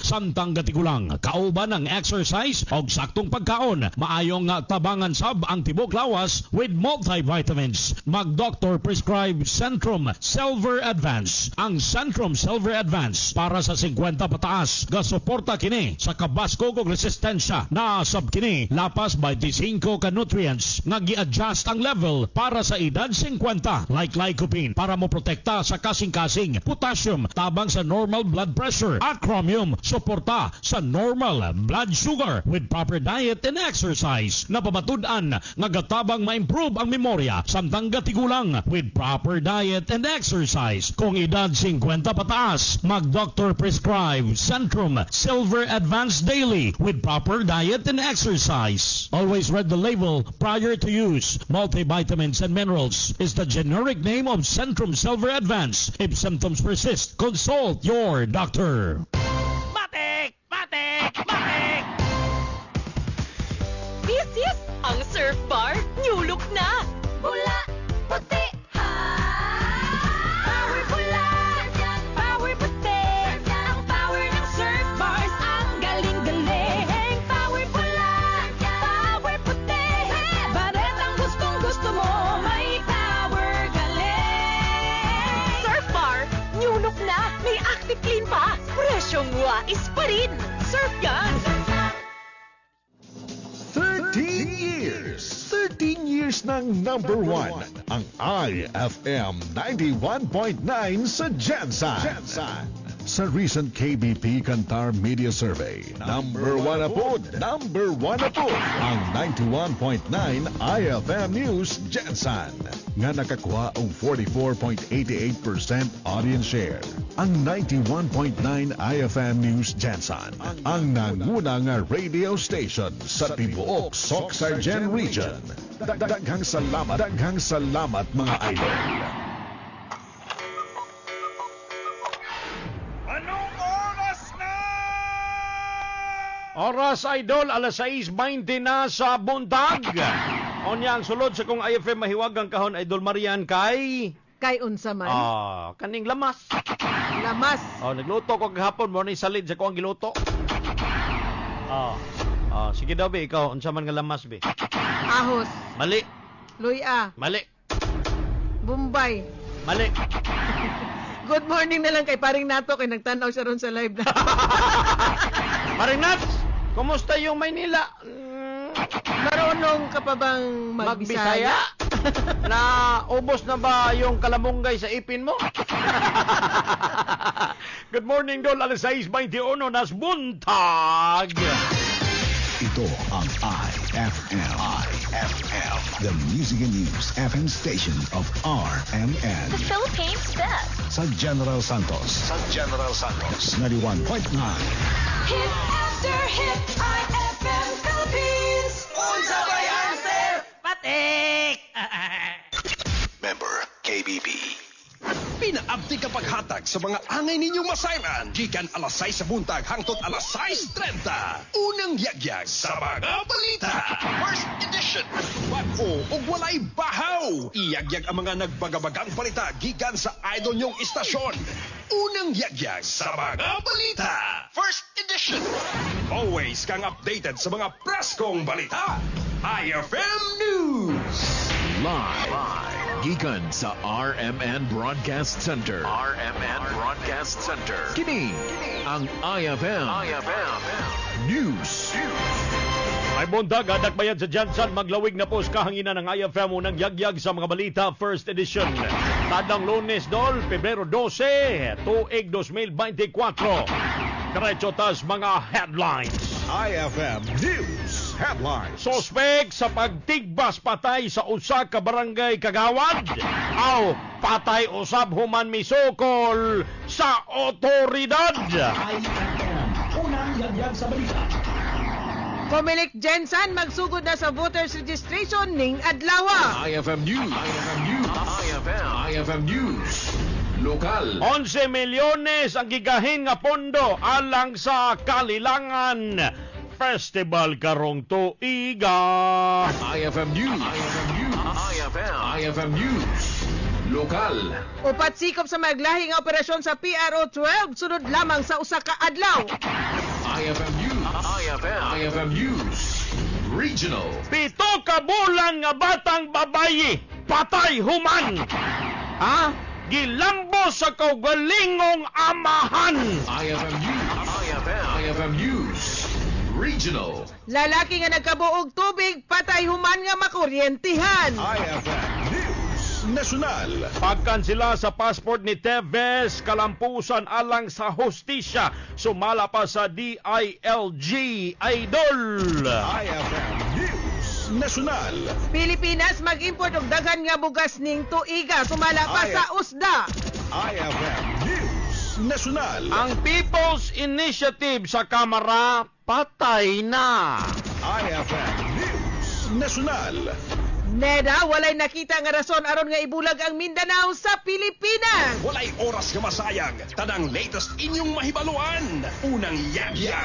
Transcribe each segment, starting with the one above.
samtang gatigulang kauban ang exercise og saktong pagkaon. Maayong tabangan sab ang tibok lawas with multivitamins. Mag-doctor prescribe Centrum Silver Advance. Ang Centrum Silver Advance para sa 50 pataas gasuporta kini sa kabasko ug resistensya na sab kini lapas 25 ka nutrients nga gi-adjust ang level para sa edad 50 like lycopene para mo protekta sa kasing-kasing, potassium tabang sa normal blood pressure, at chromium suporta sa normal blood sugar with proper diet and exercise. Napabatud-an nga gatabang ma-improve ang memorya samtang gatigulang with proper diet and exercise. Kung edad 50 pataas, mag-doctor prescribe Centrum Silver Advance Daily with proper diet and exercise. Always read the label prior to use. Multivitamins and minerals is the generic name of Centrum Silver Advance. If symptoms persist, consult your doctor. Matik! Matik! Matik! This ang Surf Bar, new look na! Bula, puti, ha! Power bula, power puti. Ang power ng Surf Bars, ang galing-galing. Power bula, power puti. Baretang gustong-gusto mo, may power galing. Surf Bar, new look na, may active clean pa. Presyong wais pa rin. Surf yan! 13 years ng number one, ang IFM 91.9 sa Gensan. Sa recent KBP Kantar Media Survey, number one na po ang 91.9 IFM News Gensan nga nakakuha ang 44.88% audience share. Ang 91.9 IFM News Gensan ang nanguna nga radio station sa tibuok Soc-Sargen Region. Daghang salamat mga idol. Oras idol, alas 6:20 na sa buntag. Onya ang sulod sa kung IFM mahiwagang kahon idol Marian kay unsa man? Kaning lamas. Lamas. Nagluto ko gahapon mo ni salid sa ko ang giluto. Sige daw be, ikaw unsa man nga lamas be? Ahos. Mali. Luya. Mali. Bombay. Mali. Good morning na lang kay paring Nato kay nagtanaw siya ron sa live na. Paring Nats, kumusta yung Maynila? Marunong ka pa bang magbisaya? Na ubos na ba yung kalamunggay sa ipin mo? Good morning, Dol. Alas 6:21 nas buntag. Ito ang IFM, the Music and News FM station of RMN. The Philippines best. Sa General Santos. 91.9. Hit after hit, IFM Philippines. Unsa ba yan, sir? Patik! Member KBP. Pinaabdi ka paghatag sa mga angay ninyong masayran. Gikan alas 6 sa buntag hangtod alas 6:30. Unang yagyag sa mga balita. First edition. Bago ug walay bahaw. Iyagyag ang mga nagbagabagang balita gikan sa idol nyong istasyon. Unang yagyag sa mga balita. First edition. Always kang updated sa mga preskong balita. IFM News. Live. Gikan sa RMN Broadcast Center. Kini ang IFM News. Ay buntag, adak bayan sa Jansan, maglawig na po sa kahanginan ng IFM unang yagyag sa mga balita, first edition. Tadang Lunes, Dol, Pebrero 12, tuig 2024. Diretso tas mga headlines. IFM News Headlines. Sospek sa pagtigbas patay sa usa ka barangay Kagawad. Patay usab human misukol sa otoridad. Unang yagyag sa balita. Comelec Gensan magsugod na sa voters registration ning adlaw. IFM News. Lokal. 11 milyones ang gigahin nga pondo alang sa Kalilangan Festival karong tuiga. IFM News. Lokal. Upat sikop sa maglahi nga operasyon sa PRO 12 sunod lamang sa usa ka adlaw. IFM News. IFM News. Regional. 7 ka bulan nga batang babayi, patay human. Ha? Gilambo sa kaugalingong amahan. IFM News. IFM News. Regional. Lalaki nga nagkabuog tubig, patay human nga makuryentihan. IFM News National. Pagkansila sa passport ni Teves, kalampusan alang sa hustisya, sumala pa sa DILG. Idol. IFM News National. Pilipinas mag-import og daghan nga bugas ning tuiga, sumala pa sa USDA. IFM News National. Ang People's Initiative sa Kamara, patay na. IFM News National. NEDA, walay nakita nga rason aron nga ibulag ang Mindanao sa Pilipinas. Walay oras nga masayang. Tanang latest inyong mahibaluan. Unang yagya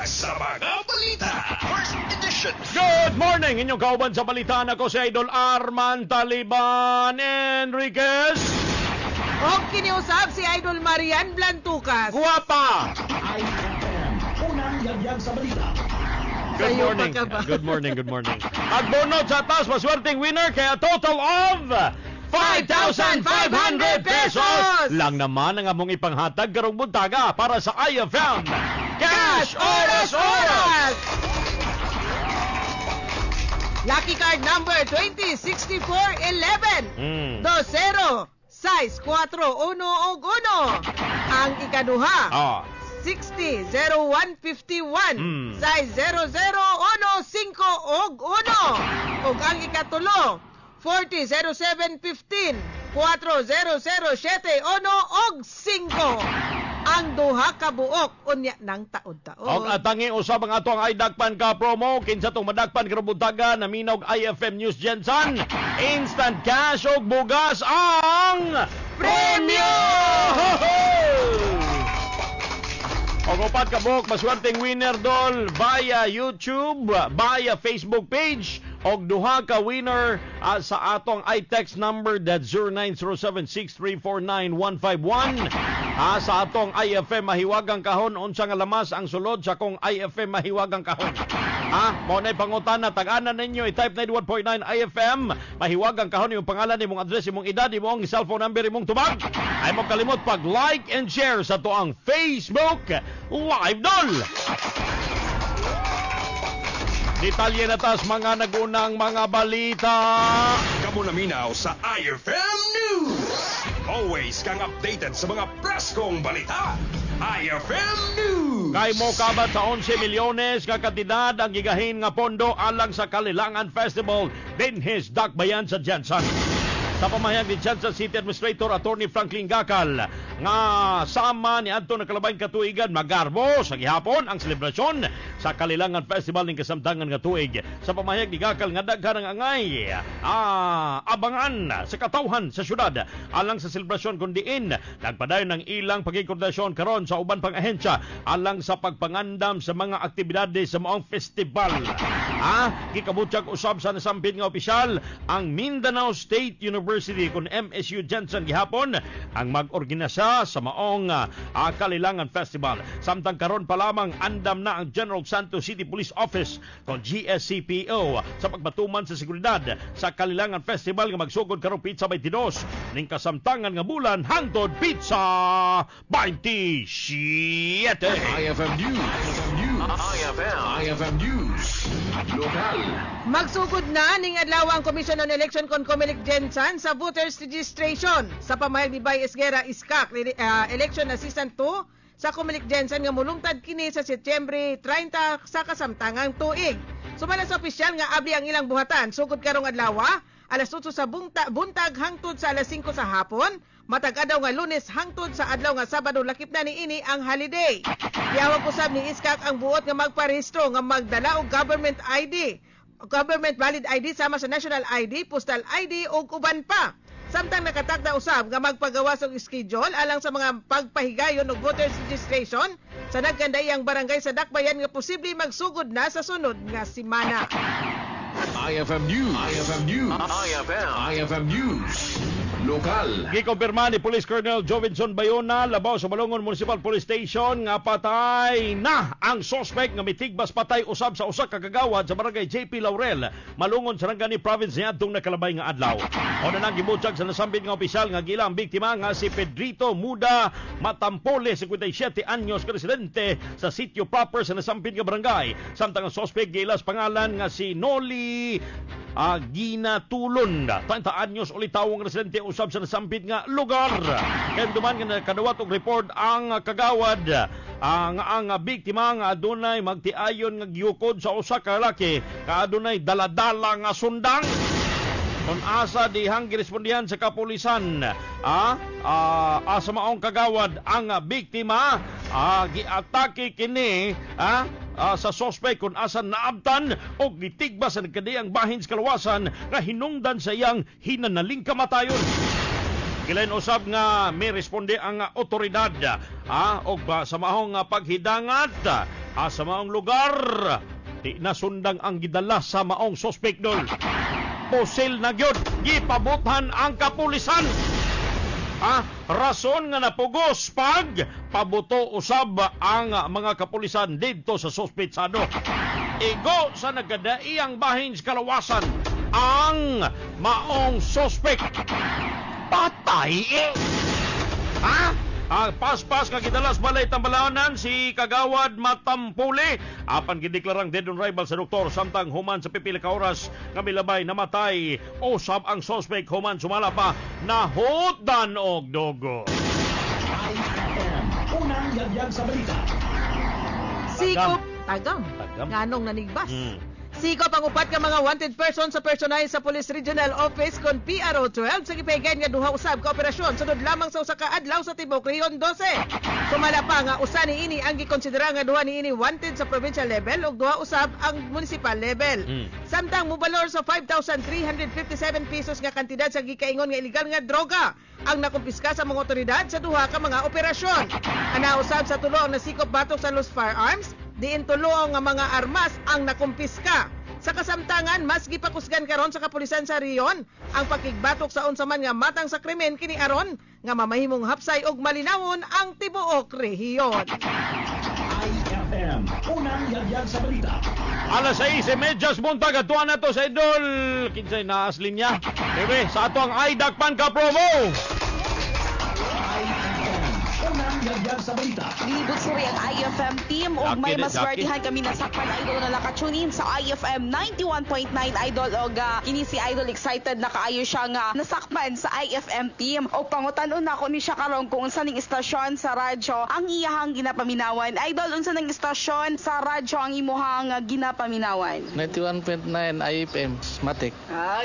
sa mga balita. First edition. Good morning! Inyong kauban sa balita na ko si Idol Arman Taliban Enriquez. O kiniusap si Idol Marian Blantucas. Guwapa! IFM, unang yagyag sa balita. Good Sayo morning. pa ka ba? Good morning, good morning. At bonot sa taas, maswerteng winner kaya total of 5,500 pesos lang naman ang among ipanghatag karong buntaga para sa IFM Cash Oras! Lucky card number 206411. 20, size 4, 1 og 1. Ang ikaduha. 60-0151, size 0015 og 1. Ug ang ikatulo, 40-0715, 4007 og 5. Ang duha ka buok unya ng taon-taon. Og atangi usab ang atong ay dagpan ka promo kinsa tong madagpan karong buntaga na minog IFM News Jensen. Instant cash og bugas ang premyo! O upat ka buhok, maswerteng winner dol via YouTube, via Facebook page, og duha ka winner sa atong iText number that 0907634951 sa atong IFM Mahiwagang Kahon. Unsa nga lamas ang sulod sa kong IFM Mahiwagang Kahon? Mao na'y pangutana, tag-anan ninyo, i-type 91.9 IFM Mahiwagang Kahon, yung pangalan, imong address, imong edad, imong cellphone number, imong tubag. Ay mo kalimot pag-like and share sa tuang Facebook Live Dol. Detalye na tas mga nagunang mga balita. Kamu naminaw sa IFM News. Always kang updated sa mga preskong balita. IFM News. Kay mo kabat sa 11 milyones nga kantidad ang gigahin nga pondo alang sa Kalilangan Festival dinhis Dakbayan sa Jensen. Sa pamahayag ni Jensen City Administrator Attorney Franklin Gacal nga sama ni adto nakalabayn katuigan magarbo sa gihapon ang selebrasyon sa Kalilangan Festival ning kasamtangan nga tuig. Sa pamahayag ni Gacal nga daghan ang angay abangan sa katawhan sa syudad alang sa selebrasyon kun diin nagpadayon ng ilang pagikoordinasyon karon sa uban pang ahensya alang sa pagpangandam sa mga aktibidades sa maong festival. Gikabutyag usab sa nasampit nga opisyal ang Mindanao State University kun MSU Jensen gihapon ang mag-organisa sa maong Kalilangan Festival. Samtang karon pa lamang andam na ang General Santos City Police Office o GSCPO sa pagpatuman sa seguridad sa Kalilangan Festival nga magsugod karong Pizza 22 ning kasamtangan nga bulan hangtod Pizza 27. IFM News. IFM News. Lokal. Magsugod na ning adlaw ang Commission on Election kon Comelec Jensen sa voters registration sa pamahayag ni Bay Esguera Iskak, election assistant 2 sa Comelec Jensen nga mulungtad kini sa Setyembre 30 sa kasamtangang tuig. Sumala sa opisyal nga abli ang ilang buhatan sugod karong adlaw alas 8 sa buntag hangtod sa alas 5 sa hapon, matag adlaw nga Lunes hangtod sa adlaw nga Sabado lakip na niini ang holiday. Gihawag usab ni Iskak ang buot nga magparehistro nga magdala og government valid ID sama sa national ID, postal ID ug uban pa. Samtang nakatakda usab nga magpagawas og schedule alang sa mga pagpahigayon og voters registration sa nagkandayang barangay sa Dakbayan nga posible magsugod na sa sunod nga semana. IFM News. IFM News. IFM News. Lokal. Gikompirma ni Police Colonel Jovinson Bayona labaw sa Malungon Municipal Police Station nga patay na ang suspect nga mitigbas patay usab sa usa ka kagawad sa barangay JP Laurel, Malungon sa Sarangani Province niadtong nakalabay nga adlaw. O na nang gibutyag sa nasambit nga opisyal nga gila ang biktima nga si Pedrito Muda Matampole, 57 anyos, residente sa sitio proper sa nasambit nga barangay. Samtang ang suspect gilas pangalan nga si Noli Ginatulon, 30 anyos, ulit tawong residente usab sa nasampit nga lugar. Kaya duman nga kadawat og report ang kagawad ang biktima nga adunay magtiayon nga giukod sa usa ka lalaki ka adunay daladala nga sundang. Kung asa dihang girespondihan sa kapulisan sa maong kagawad ang biktima, giatake kini sa suspect kung asa naabtan o gitigba sa nagkadiyang bahin sa kalawasan nga hinungdan sa iyang hinanaling kamatayon. Kilain usab nga may responde ang otoridad o sa maong paghidangat sa maong lugar. Di nasundang ang gidala sa maong suspect dol. Pusil na gyud gipabuthan ang kapulisan. Rason nga napugos pag pabuto usab ang mga kapulisan didto sa suspetsado. Igo sa nagkadaiyang bahin sa kalawasan ang maong suspect. Patay paspas nga gidalas balay tambalanan si kagawad Matampule apan gideklarang dead on arrival sa doktor, samtang human sa pipila ka oras nga milabay namatay usab ang suspect human sumala pa nahutdan og dugo. IFM, unang yagyag sa balita. Sikop tagam. Nganong nanigbas. Sikop ang upat ka mga wanted person sa personay sa Police Regional Office kon PRO 12 sa gipahigan nga duha usab ka operasyon sudod lamang sa usa ka adlaw sa Tibok Region 12. Sumala pa nga usa niini ang gikonsidera nga duha niini wanted sa provincial level ug duha usab ang municipal level. Samtang mobalor sa 5,357 pesos nga kantidad sa gikaingon nga illegal nga droga ang nakumpiska sa mga otoridad sa duha ka mga operasyon. Ana usab sa tulo ang nasikop batok sa Los Firearms, diin tulo nga mga armas ang nakumpiska. Sa kasamtangan, mas gipakusgan karon sa kapulisan sa Rion ang pagkigbatok sa unsa man nga matang sa krimen kini aron nga mamahimong hapsay og malinawon ang tibuok rehiyon. IFM, unang yagyag sa balita. Alas 6:30 buntag atuan nato sa idol kinsay naas linya. Bebe, sa ato ang Aidakpan ka promo. Unang yagyag sa balita. Libot suri ang IFM team ug may maswertihan kami nasakpan idol na nakatunin sa IFM 91.9 idol og kini si idol excited na kaayo siya nga nasakpan sa IFM team og pangutan-on nako ni siya karon kung unsa ning istasyon sa radyo ang iyahang ginapaminawan. Idol, unsa ning istasyon sa radyo ang imuhang ginapaminawan? 91.9 IFM Matic.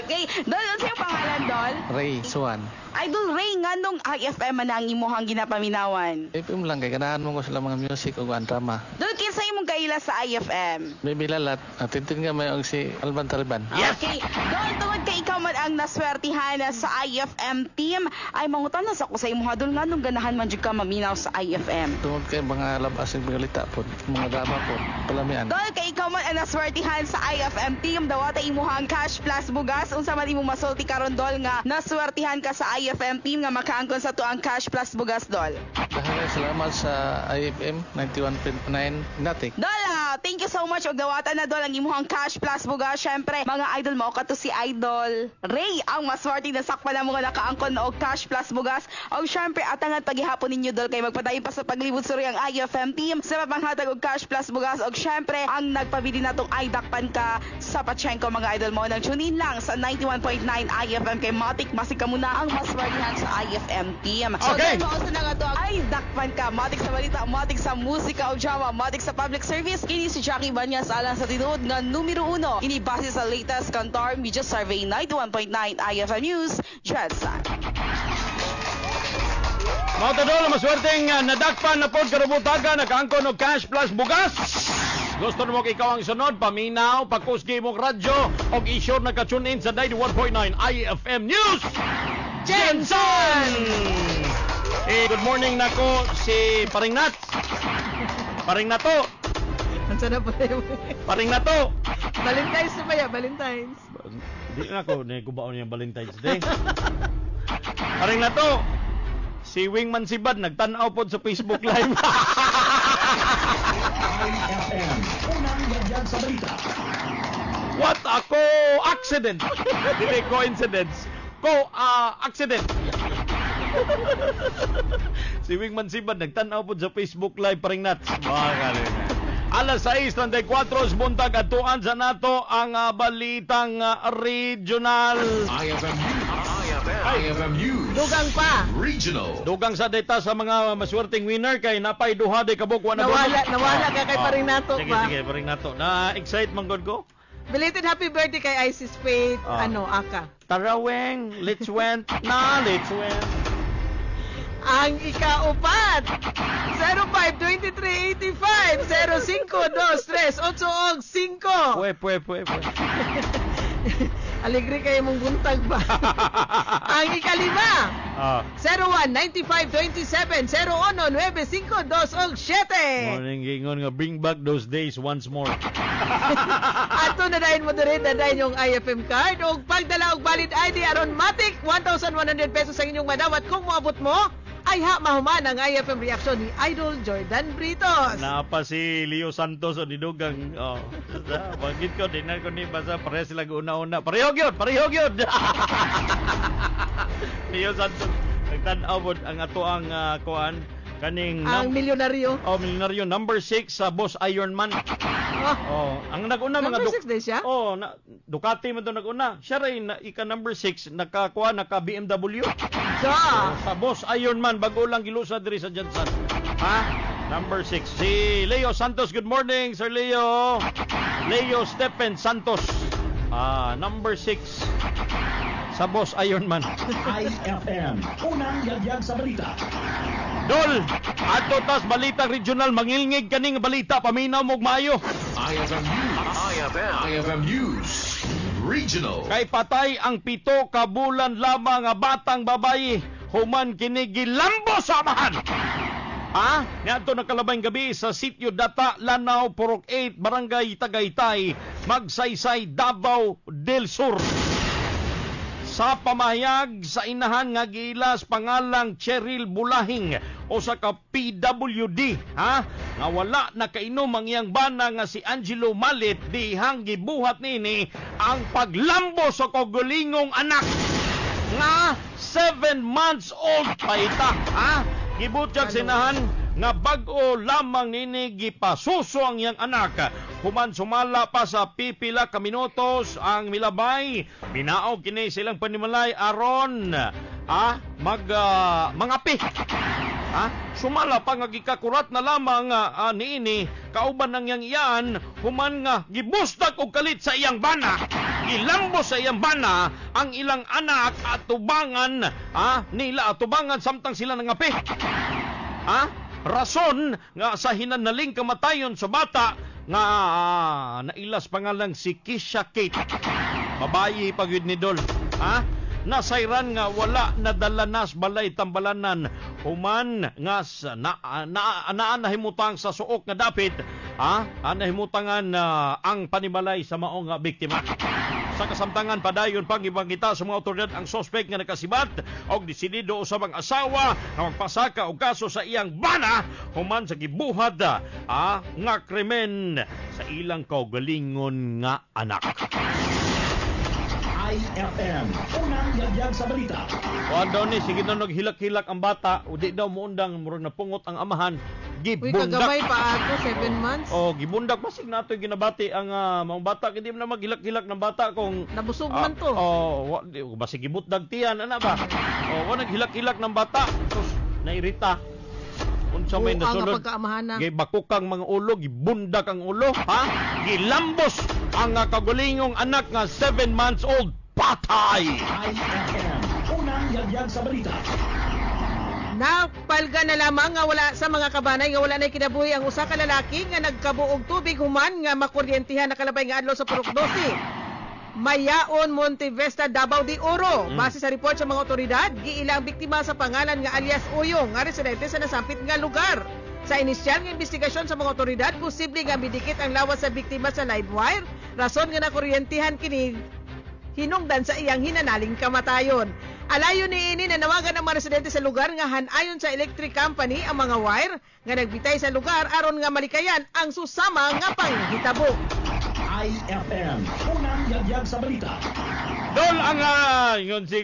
Okay, dol, unsa yung pangalan dol? Ray Suwan. Idol Ray, nganong IFM man ang imuhang ginapaminawan? IFM lang kay ganahan mo ko sila mga music o ang drama. Dol, kinsa imong kaila sa IFM? Baby Lalat, atintin nga may og si Alban Taliban. Okay, dol, tungod kay ikaw man ang naswertihan sa IFM team, ay mangutan na sa ko sa imuha dol, nganong ganahan man jud ka maminaw sa IFM? Tungod kay mga labas ng pagalita po, mga drama po, palamian. Dol, kay ikaw man ang naswertihan sa IFM team, dawata imuhang cash plus bugas, unsa man imong masulti karon dol nga naswertihan ka sa IFM team nga makaangkon sa tuang cash plus bugas dol. Dahaga salamat sa IFM 91.9 Natik. Dol, thank you so much og dawatan na dol ang imuhang cash plus bugas. Syempre, mga idol mo kato si Idol Ray ang maswerte na sakpan na mga nakaangkon na og cash plus bugas. Og syempre atangan paghihapon ninyo dol kay magpadayon pa sa paglibot suri ang IFM team sa mapanghatag og cash plus bugas. Og syempre ang nagpabili natong Aidakpan ka sa Pachenko mga idol mo nang tune in lang sa 91.9 IFM kay Matic masika muna ang maswertihan sa IFM team. So Okay. dahil mo na nga to Aidakpan ka, Matic sa balita, Matic sa musika o drama, Matic sa public service. Kini si Jackie Banyas alang sa tinuod nga numero 1 ini base sa latest Kantar Media Survey 91.9 IFM News Jensen. Mga tadol, maswerteng nadakpan na pod karubutaga nakaangkon og cash plus bugas. Gusto mo ikaw ang sunod, paminaw, pakusgi mong radyo og i-sure na ka-tune in sa 91.9 IFM News Jensen! Good morning nako si Paring Nat. Paring Nato. Ansa na po tayo? Paring Nato. Valentine's na ba ya? Valentine's. Di na ako, kubaon yung Valentine's Day. Paring na to. Si Wingman Sibad nagtanaw po sa Facebook Live. IFM, unang yagyag sa balita. What a co-accident. Dili coincidence. Accident. Si Wingman Sibad nagtanaw po sa Facebook Live paring nats. Alas 6:34 buntag atuan sa nato ang balitang regional. IFM News. Dugang pa. Regional. Dugang sa data sa mga maswerteng winner kay napay duha day kabuk wa na Nawala ka kay paring nato Sige, ba? sige, paring nato. Na-excite man gud ko. Belated happy birthday kay Isis Faith, Aka. Taraweng, let's went. Ang ikaupat, 05-2385, 05-2385, 05-2385, 05-2385. Pwe. Alegre kayo mong buntag ba? Ang ikalima, 01-95-27, 01-95-27. Morning gingon nga bring back those days once more. Ato na dahil mo diri na dahil yung IFM card o pagdala og valid ID aron matik 1,100 pesos ang inyong madawat kung moabot mo ay mahuman ang IFM reaction ni Idol Jordan Britos. Napa si Leo Santos o didugang. Bagit ko din ko ni basa pare sila una-una. Pareho gyud. Leo Santos nagtan-aw ang ato ang kuan kaning ang milyonaryo. Milyonaryo number 6 sa Boss Ironman. Ang naguna mga number 6 din siya? Ducati man to naguna. Siya ray ika number 6 naka BMW. Sa Boss Ironman bago lang gilusa diri sa Jansan. Number 6 si Leo Santos. Good morning Sir Leo. Leo Stephen Santos. Number 6 sa Boss Ironman. IFM, unang yagyag sa balita. Dol, ato tas balita regional mangilngig kaning balita paminaw mo maayo. IFM News. Regional. Kay patay ang 7 ka bulan lamang nga batang babayi human kini gilambo sa amahan. Niadto nakalabay gabi sa sitio Data, Lanao, Purok 8, Barangay Tagaytay, Magsaysay, Davao del Sur. Sa pamahayag sa inahan nga giilas pangalang Cheryl Bulahing o sa ka PWD nga wala na kainom ang iyang bana nga si Angelo Malit dihang gibuhat nini ang paglambo sa kagulingong anak nga 7 months old pa ita. Gibutyag sinahan nga bag-o lamang nini gipasuso ang iyang anak. Human sumala pa sa pipila ka minutos ang milabay. Binaog kini silang panimalay aron mangapi. Sumala pa nga gikakurat na lamang niini kauban ng iyang iyan human nga gibustag og kalit sa iyang bana. Gilambo sa iyang bana ang ilang anak at tubangan atubangan samtang sila nangapi. Rason nga sa hinanaling kamatayon sa bata nga nailas pangalang si Kisha Kate. Babayi pagyud ni Dol. Nasayran nga wala nadalanas balay tambalanan human nga naanahimutang sa suok nga dapit anahimutangan ang panimalay sa maong biktima. Sa kasamtangan padayon pang ibangita sa mga otoridad ang suspect nga nakasibat og desidido usab ang asawa nga magpasaka og kaso sa iyang bana human sa gibuhat nga krimen sa ilang kaugalingon nga anak. IFM, unang yagyag sa balita. Daw ni sige daw naghilak-hilak ang bata o di daw muundang murag napungot ang amahan. Gibundak. Kagamay pa ato 7 months. Gibundak basig nato ginabati ang mga bata kay di na maghilak-hilak ng bata kung nabusog man to. Basig gibutdag tiyan ana ba. Wa naghilak-hilak ng bata. Sus nairita. Unsa may nasulod? Gay bakukang mga ulo, gibundak ang ulo, gilambos ang kagulingong anak nga 7 months old. Patay! IFM, unang yagyag sa balita. Napalga na lamang nga wala sa mga kabanay nga wala na kinabuhi ang usa ka lalaki nga nagkabuog tubig human nga makuryentihan nakalabay nga adlaw sa Purok 12. Mayaon, Montevesta, Davao de Oro. Base sa report sa mga otoridad, giila ang biktima sa pangalan nga alias Uyong, nga residente sa nasampit nga lugar. Sa inisyal nga investigasyon sa mga otoridad, posible nga bidikit ang lawas sa biktima sa live wire, rason nga nakuryentihan kini hinungdan sa iyang hinanaling kamatayon. Alayo ni ini na nawagan ang mga residente sa lugar nga hanayon sa electric company ang mga wire nga nagbitay sa lugar aron nga malikayan ang susama nga panghitabo. IFM, unang yagyag sa balita. Dol ang yun si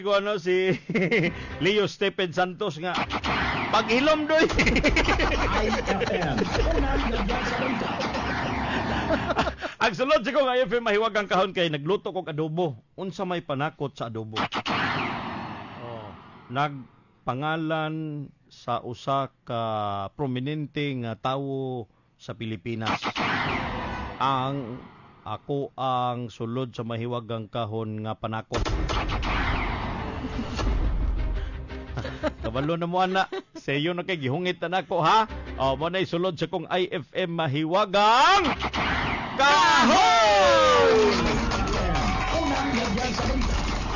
Leo Stephen Santos nga paghilom doy. IFM, unang yagyag sa balita. Ang sulod sa kong IFM mahiwagang kahon kay nagluto kog adobo. Unsa may panakot sa adobo? Nagpangalan sa usa ka prominente nga tawo sa Pilipinas. Ako ang sulod sa mahiwagang kahon nga panakot. Kabalo na mo ana. Sayo na kay gihungit na nako ha. Mo na sulod sa kong IFM mahiwagang kahon.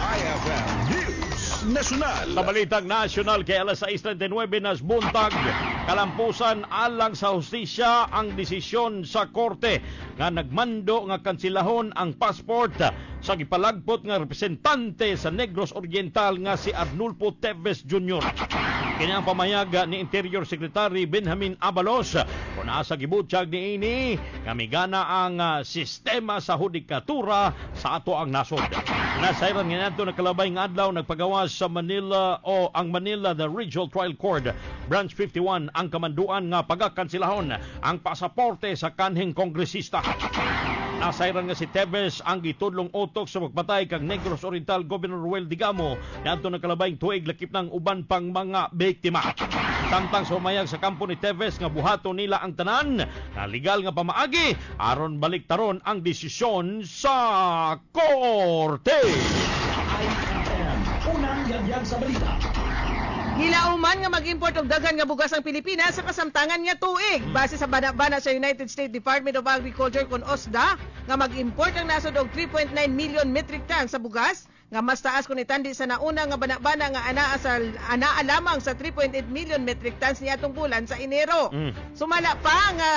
IFM News National. Sa balitang nasyonal kay alas 6:39 nas buntag, kalampusan alang sa hustisya ang desisyon sa korte nga nagmando nga kansilahon ang passport sa gipalagpot nga representante sa Negros Oriental nga si Arnulfo Teves Jr. Kini ang pamayaga ni Interior Secretary Benjamin Abalos kung nasa gibutyag ni ini nga migana ang sistema sa hudikatura sa ato ang nasod. Nasayran nga nato nakalabay nga adlaw nagpagawas sa Manila o ang Manila the Regional Trial Court Branch 51 ang kamanduan nga pagakansilahon ang pasaporte sa kanhing kongresista. Nasayran nga si Teves ang gitudlong utok sa magpatay kang Negros Oriental Governor Ruel Digamo ngadto nagkalabayng tuig lakip ng uban pang mga biktima. Samtang sumayag sa kampo ni Teves nga buhaton nila ang tanan na legal nga pamaagi aron baliktaron ang desisyon sa korte. IFM, unang yagyag sa balita. Gilauman nga mag-import og daghan nga bugas ang Pilipinas sa kasamtangan nga tuig. Base sa bana sa United States Department of Agriculture kon OSDA nga mag-import ang nasod og 3.9 million metric tons sa bugas nga mas taas kung itandi sa nauna nga bana nga anaa lamang sa 3.8 million metric tons niadtong bulan sa Enero. Sumala pa nga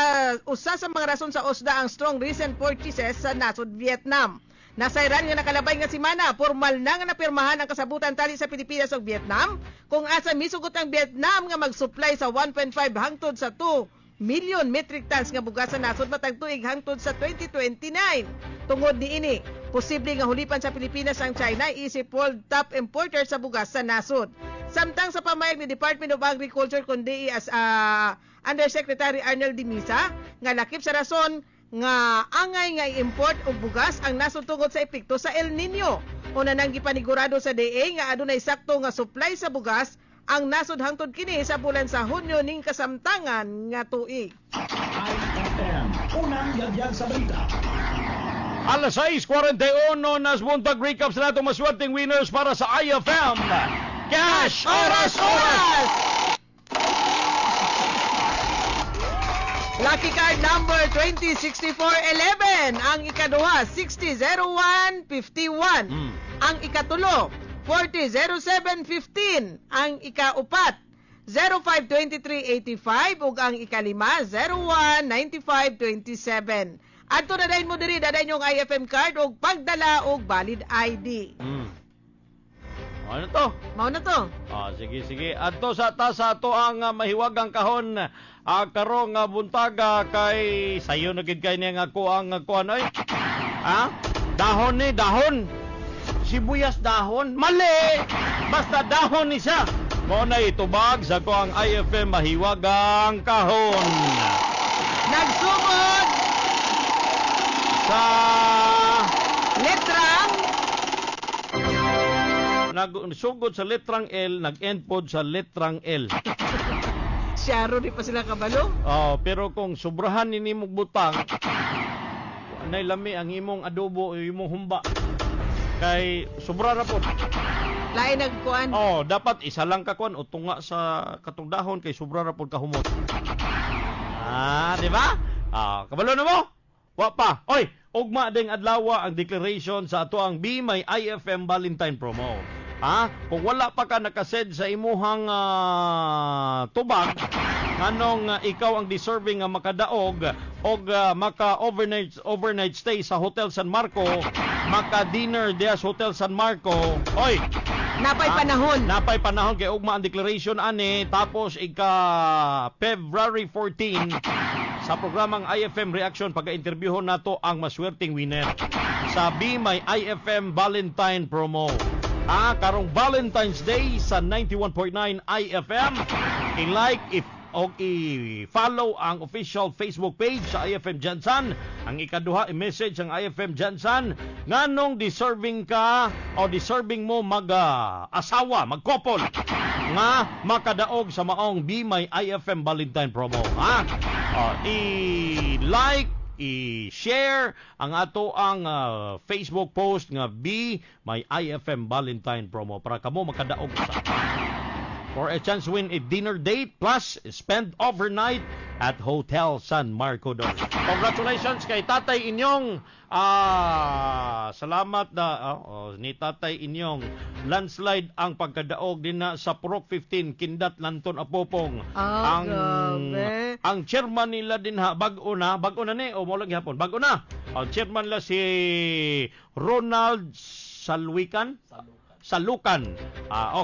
usa sa mga rason sa OSDA ang strong recent purchases sa nasod Vietnam. Nasayran nga nakalabay nga semana, formal na nga napirmahan ang kasabutan tali sa Pilipinas ug Vietnam kung asa misugot ang Vietnam nga mag-supply sa 1.5 hangtod sa 2 million metric tons nga bugas sa nasod matag tuig hangtod sa 2029. Tungod niini, posible nga hulipan sa Pilipinas ang China isip world top importer sa bugas sa nasod. Samtang sa pamayag ni Department of Agriculture kundi as Undersecretary Arnel Dimisa nga lakip sa rason nga angay nga i-import og bugas ang nasod tungod sa epekto sa El Nino. Una nang gipanigurado sa DA nga adunay sakto nga supply sa bugas ang nasod hangtod kini sa bulan sa Hunyo ning kasamtangan nga tuig. IFM, unang yagyag sa balita. Alas 6:41 nas buntag recap sa natong maswerteng winners para sa IFM Cash Oras! Lucky card number 206411 ang ikaduha 600151 ang ikatulo 400715 ang ikaupat 052385 ug ang ikalima 019527. Adto na dayon mo diri daday yung IFM card ug pagdala og valid ID. Ano to? Mao na to. Sige. Adto sa ato ang mahiwagang kahon karong buntaga kay sayo na gid kay niya ako ang kuan oy. Dahon ni dahon. Sibuyas dahon. Mali. Basta dahon ni siya. Mo na itubag sa ko ang IFM mahiwagang kahon. Nagsugod sa letrang nagsugod sa letrang L, nag-end pod sa letrang L. Syaro di pa sila kabalo? Pero kung sobrahan ni mong butang, anay lami ang imong adobo, imong humba. Kay sobra ra pod. Lain nagkuan. Dapat isa lang ka kuan o tunga sa katong dahon kay sobra ra pod kahumot. Di ba? Kabalo na mo? Wa pa. Oy, ugma ding adlaw ang declaration sa ato ang Be My IFM Valentine promo. Kung wala pa ka nakased sa imuhang tubag, anong ikaw ang deserving nga makadaog og maka overnight stay sa Hotel San Marco, maka dinner dia sa Hotel San Marco. Oy, Napay panahon. Napay panahon kay ugma ang declaration ani tapos February 14 sa programang IFM Reaction pagka-interviewon nato ang maswerteng winner sa Be My IFM Valentine promo. Karong Valentine's Day sa 91.9 IFM. I-like i-follow ang official Facebook page sa IFM Jansan. Ang ikaduha, i-message ang IFM Jansan nganong deserving ka o deserving mo mag-asawa, mag-couple nga makadaog sa maong Be My IFM Valentine promo. I-like, i-share ang ato ang Facebook post nga Be My IFM Valentine promo para kamo makadaog sa for a chance win a dinner date plus spend overnight at Hotel San Marco Dor. Congratulations kay Tatay Inyong. Salamat na ni Tatay Inyong. Landslide ang pagkadaog din na sa Purok 15 Kindat Lanton Apopong. Ang chairman nila din bago na ni o mo lang gihapon. Bago na. Ang chairman nila si Ronald Salukan.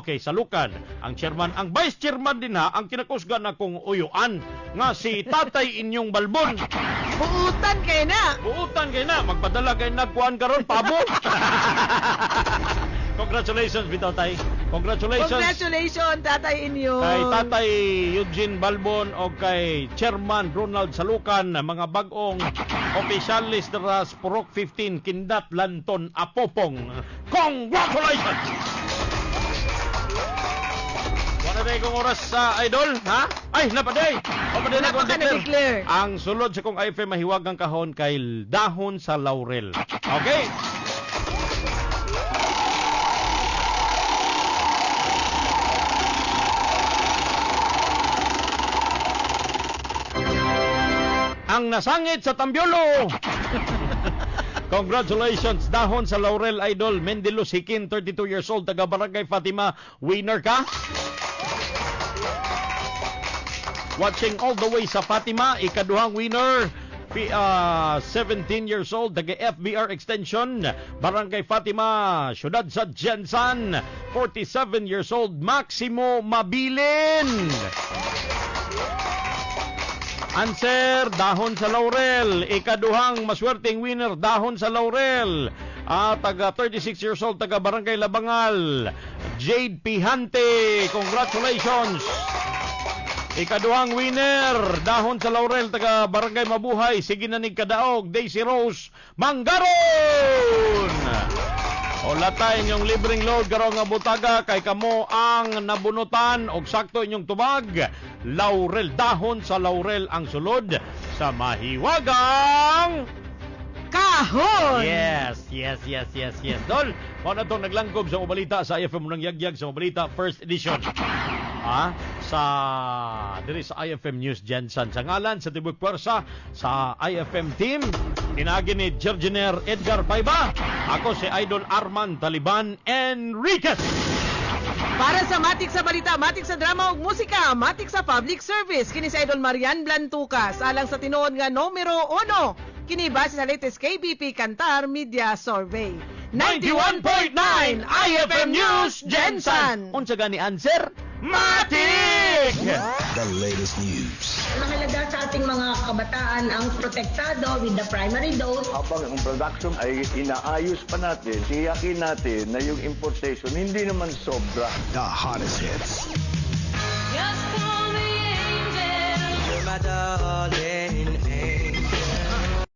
Okay, Salukan. Ang chairman, ang vice chairman din ang kinakusgan na kong uyuan nga si Tatay Inyong Balbon. Buutan kayo na. Magpadala kayo na kuan karon pabo. Congratulations, bitaw tay. Congratulations, Tatay Inyong. Kay Tatay Eugene Balbon o kay Chairman Ronald Salukan, mga bagong opisyalis na sa Purok 15 Kindat Lanton Apopong. Congratulations! Wala na kong oras sa idol, ha? Ay, napaday! Wala pa ka na-declare. Ang sulod sa kong IFM mahiwagang kahon kay dahon sa laurel. Okay? Ang nasangit sa Tambiolo. Congratulations, dahon sa laurel idol Mendelo Sikin, 32 years old, taga Barangay Fatima. Winner ka? Watching all the way sa Fatima, ikaduhang winner. 17 years old, taga FBR Extension, Barangay Fatima, Syudad sa Jansan. 47 years old, Maximo Mabilin. Answer, dahon sa laurel. Ikaduhang maswerteng winner, dahon sa laurel. Taga 36 years old, taga Barangay Labangal, Jade Pihante. Congratulations. Ikaduhang winner, dahon sa laurel, taga Barangay Mabuhay, sige na ning kadaog, Daisy Rose Manggaron. Olatay inyong libreng load karong nga butaga kay kamo ang nabunutan og sakto inyong tubag. Laurel, dahon sa laurel ang sulod sa mahiwagang kahon. Yes. Dol, mo na itong naglangkob sa balita sa IFM Unang Yagyag sa balita first edition. Sa diri sa IFM News Jensen. Sa ngalan sa Tibok Pwersa sa IFM team, tinagi ni Jergener Edgar Paiba. Ako si Idol Arman Taliban Enriquez. Para sa matik sa balita, matik sa drama ug musika, matik sa public service, kini si Idol Marian Blantucas alang sa tinuod nga numero 1. Kini base sa latest KBP Kantar Media Survey. 91.9 IFM News Jensen. Unsa gani answer? Matik! The latest news. Mahalaga sa ating mga kabataan ang protektado with the primary dose. Habang ang production ay inaayos pa natin, tiyakin natin na yung importation hindi naman sobra. The hottest hits. Just call me angel. You're my darling angel.